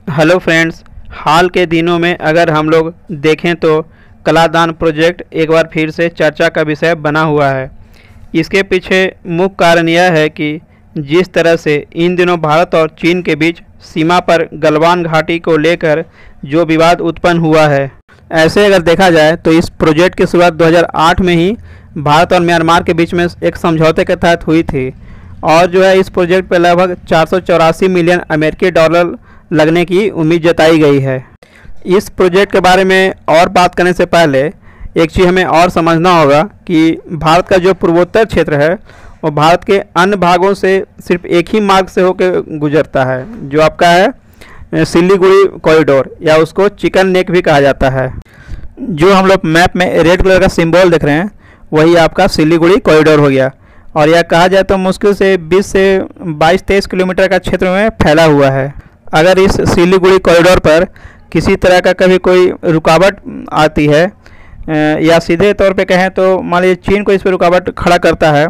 Hello friends. हाल के दिनों में अगर हम लोग देखें तो कलादान प्रोजेक्ट एक बार फिर से चर्चा का विषय बना हुआ है। इसके पीछे मुख्य कारण यह है कि जिस तरह से इन दिनों भारत और चीन के बीच सीमा पर गलवान घाटी को लेकर जो विवाद उत्पन्न हुआ है, ऐसे अगर देखा जाए तो इस प्रोजेक्ट की शुरुआत 2008 में ही भारत और म्यांमार के बीच में एक समझौते के तहत हुई थी और जो है इस प्रोजेक्ट पर लगभग 484 मिलियन अमेरिकी डॉलर लगने की उम्मीद जताई गई है। इस प्रोजेक्ट के बारे में और बात करने से पहले एक चीज़ हमें और समझना होगा कि भारत का जो पूर्वोत्तर क्षेत्र है वो भारत के अन्य भागों से सिर्फ एक ही मार्ग से होकर गुजरता है, जो आपका है सिलीगुड़ी कॉरिडोर या उसको चिकन नेक भी कहा जाता है। जो हम लोग मैप में रेड कलर का सिंबल देख रहे हैं वही आपका सिलीगुड़ी कॉरिडोर हो गया और यह कहा जाए तो मुश्किल से 20 से 22-23 किलोमीटर का क्षेत्र में फैला हुआ है। अगर इस सिलीगुड़ी कॉरिडोर पर किसी तरह का कभी कोई रुकावट आती है या सीधे तौर पे कहें तो मान लीजिए चीन को इस पर रुकावट खड़ा करता है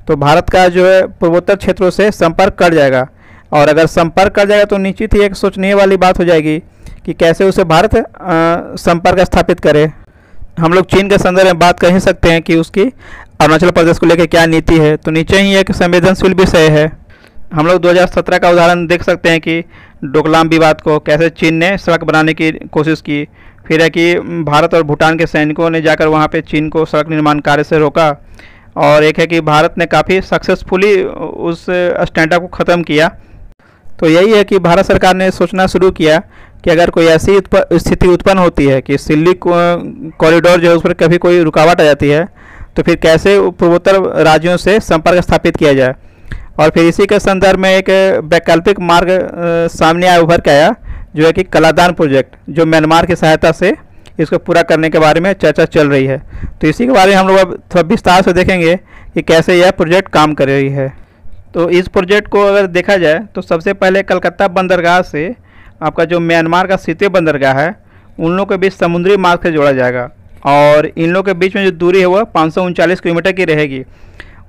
तो भारत का जो है पूर्वोत्तर क्षेत्रों से संपर्क कट जाएगा और अगर संपर्क कट जाएगा तो निश्चित ही एक सोचने वाली बात हो जाएगी कि कैसे उसे भारत संपर्क स्थापित करे। हम लोग चीन के संदर्भ में बात कर ही सकते हैं कि उसकी अरुणाचल प्रदेश को लेकर क्या नीति है, तो नीचे ही एक संवेदनशील विषय है। हम लोग 2017 का उदाहरण देख सकते हैं कि डोकलाम विवाद को कैसे चीन ने सड़क बनाने की कोशिश की, फिर है कि भारत और भूटान के सैनिकों ने जाकर वहां पे चीन को सड़क निर्माण कार्य से रोका और एक है कि भारत ने काफ़ी सक्सेसफुली उस स्टैंडअप को ख़त्म किया। तो यही है कि भारत सरकार ने सोचना शुरू किया कि अगर कोई ऐसी स्थिति उत्पन्न होती है कि सिल्ली कॉरिडोर जो है उस पर कभी कोई रुकावट आ जाती है तो फिर कैसे पूर्वोत्तर राज्यों से संपर्क स्थापित किया जाए। और फिर इसी के संदर्भ में एक वैकल्पिक मार्ग सामने आया, उभर के आया, जो है कि कलादान प्रोजेक्ट, जो म्यांमार की सहायता से इसको पूरा करने के बारे में चर्चा चल रही है। तो इसी के बारे में हम लोग अब थोड़ा विस्तार से देखेंगे कि कैसे यह प्रोजेक्ट काम कर रही है। तो इस प्रोजेक्ट को अगर देखा जाए तो सबसे पहले कलकत्ता बंदरगाह से आपका जो म्यांमार का सितवे बंदरगाह है उन लोगों के बीच समुद्री मार्ग से जोड़ा जाएगा और इन लोगों के बीच में जो दूरी है वह 539 किलोमीटर की रहेगी।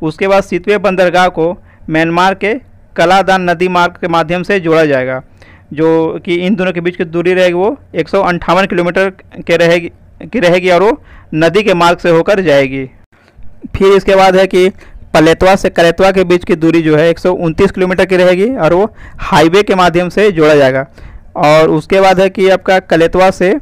उसके बाद सितवे बंदरगाह को म्यांमार के कलादान नदी मार्ग के माध्यम से जोड़ा जाएगा, जो कि इन दोनों के बीच की दूरी रहेगी वो 158 किलोमीटर के रहेगी और वो नदी के मार्ग से होकर जाएगी। फिर इसके बाद है कि पलेतवा से कलेतवा के बीच की दूरी जो है 129 किलोमीटर की रहेगी और वो हाईवे के माध्यम से जोड़ा जाएगा। और उसके बाद है कि आपका कलेतवा से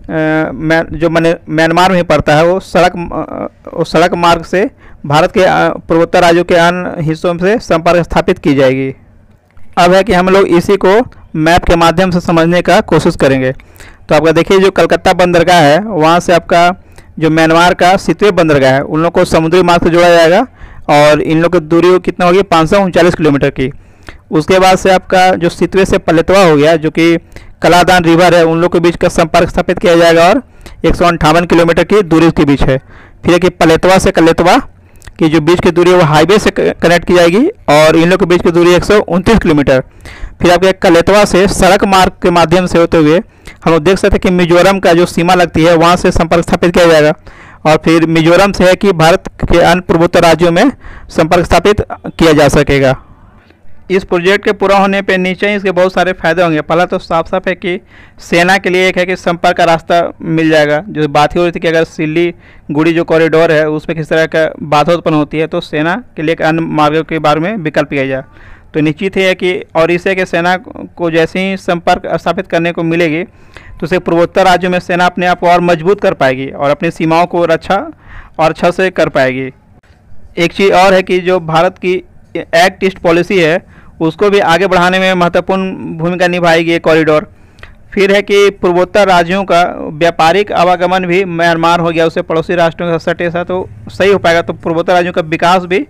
जो म्यांमार में पड़ता है वो सड़क मार्ग से भारत के पूर्वोत्तर राज्यों के अन्य हिस्सों से संपर्क स्थापित की जाएगी। अब है कि हम लोग इसी को मैप के माध्यम से समझने का कोशिश करेंगे। तो आपका देखिए जो कलकत्ता बंदरगाह है वहाँ से आपका जो म्यांमार का सितवे बंदरगाह है उन लोग को समुद्री मार्ग से जोड़ा जाएगा और इन लोग की दूरी कितना होगी 539 किलोमीटर की। उसके बाद से आपका जो सितवे से पलेतवा हो गया जो कि कलादान रिवर है उन लोग के बीच का संपर्क स्थापित किया जाएगा और 158 किलोमीटर की दूरी के बीच है। फिर है कि पलेतवा से कलेतवा की जो बीच की दूरी है वो हाईवे से कनेक्ट की जाएगी और इन लोग के बीच की दूरी 129 किलोमीटर। फिर आपके कलेतवा से सड़क मार्ग के माध्यम से होते हुए हम लोग देख सकते हैं कि मिजोरम का जो सीमा लगती है वहाँ से संपर्क स्थापित किया जाएगा और फिर मिजोरम से है कि भारत के अन्य पूर्वोत्तर राज्यों में संपर्क स्थापित किया जा सकेगा। इस प्रोजेक्ट के पूरा होने पे नीचे ही इसके बहुत सारे फायदे होंगे। पहला तो साफ साफ है कि सेना के लिए एक है कि संपर्क का रास्ता मिल जाएगा। जो बात ही हो रही थी कि अगर सिलीगुड़ी जो कॉरिडोर है उस पर किस तरह का बाधा उत्पन्न होती है तो सेना के लिए एक अन्य मार्गों के बारे में विकल्प किया जाए तो निश्चित ही है कि और इससे कि सेना को जैसे ही संपर्क स्थापित करने को मिलेगी तो उसे पूर्वोत्तर राज्यों में सेना अपने आप को और मजबूत कर पाएगी और अपनी सीमाओं को रक्षा और अच्छा से कर पाएगी। एक चीज़ और है कि जो भारत की एक्ट ईस्ट पॉलिसी है उसको भी आगे बढ़ाने में महत्वपूर्ण भूमिका निभाएगी ये कॉरिडोर। फिर है कि पूर्वोत्तर राज्यों का व्यापारिक आवागमन भी म्यांमार हो गया उससे पड़ोसी राष्ट्रों के सटे साथ तो सही हो पाएगा, तो पूर्वोत्तर राज्यों का विकास भी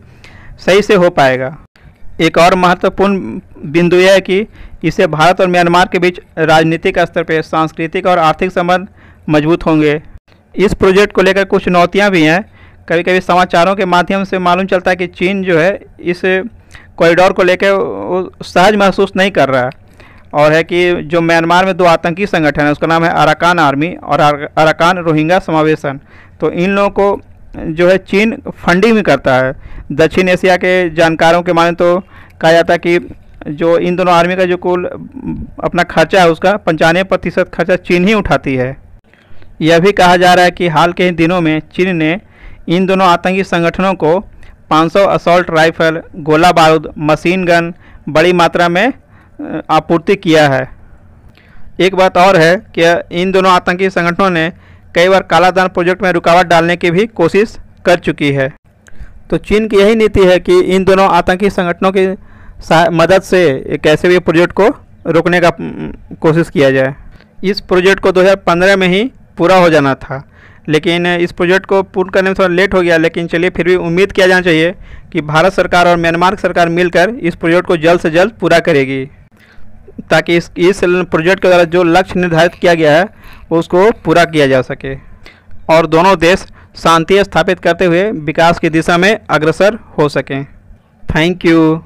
सही से हो पाएगा। एक और महत्वपूर्ण बिंदु यह है कि इससे भारत और म्यांमार के बीच राजनीतिक स्तर पर सांस्कृतिक और आर्थिक संबंध मजबूत होंगे। इस प्रोजेक्ट को लेकर कुछ चुनौतियाँ भी हैं। कभी कभी समाचारों के माध्यम से मालूम चलता है कि चीन जो है इस कॉरिडोर को लेकर सहज महसूस नहीं कर रहा है और है कि जो म्यांमार में दो आतंकी संगठन है उसका नाम है अराकान आर्मी और अराकान रोहिंग्या समावेशन, तो इन लोगों को जो है चीन फंडिंग भी करता है। दक्षिण एशिया के जानकारों के माने तो कहा जाता है कि जो इन दोनों आर्मी का जो कुल अपना खर्चा है उसका 95% खर्चा चीन ही उठाती है। यह भी कहा जा रहा है कि हाल के दिनों में चीन ने इन दोनों आतंकी संगठनों को 500 असॉल्ट राइफल, गोला बारूद, मशीन गन बड़ी मात्रा में आपूर्ति किया है। एक बात और है कि इन दोनों आतंकी संगठनों ने कई बार कालाधन प्रोजेक्ट में रुकावट डालने की भी कोशिश कर चुकी है। तो चीन की यही नीति है कि इन दोनों आतंकी संगठनों की मदद से कैसे भी प्रोजेक्ट को रोकने का कोशिश किया जाए। इस प्रोजेक्ट को 2015 में ही पूरा हो जाना था, लेकिन इस प्रोजेक्ट को पूर्ण करने में थोड़ा लेट हो गया। लेकिन चलिए, फिर भी उम्मीद किया जाना चाहिए कि भारत सरकार और म्यांमार सरकार मिलकर इस प्रोजेक्ट को जल्द से जल्द पूरा करेगी, ताकि इस प्रोजेक्ट के द्वारा जो लक्ष्य निर्धारित किया गया है उसको पूरा किया जा सके और दोनों देश शांति स्थापित करते हुए विकास की दिशा में अग्रसर हो सकें। Thank you.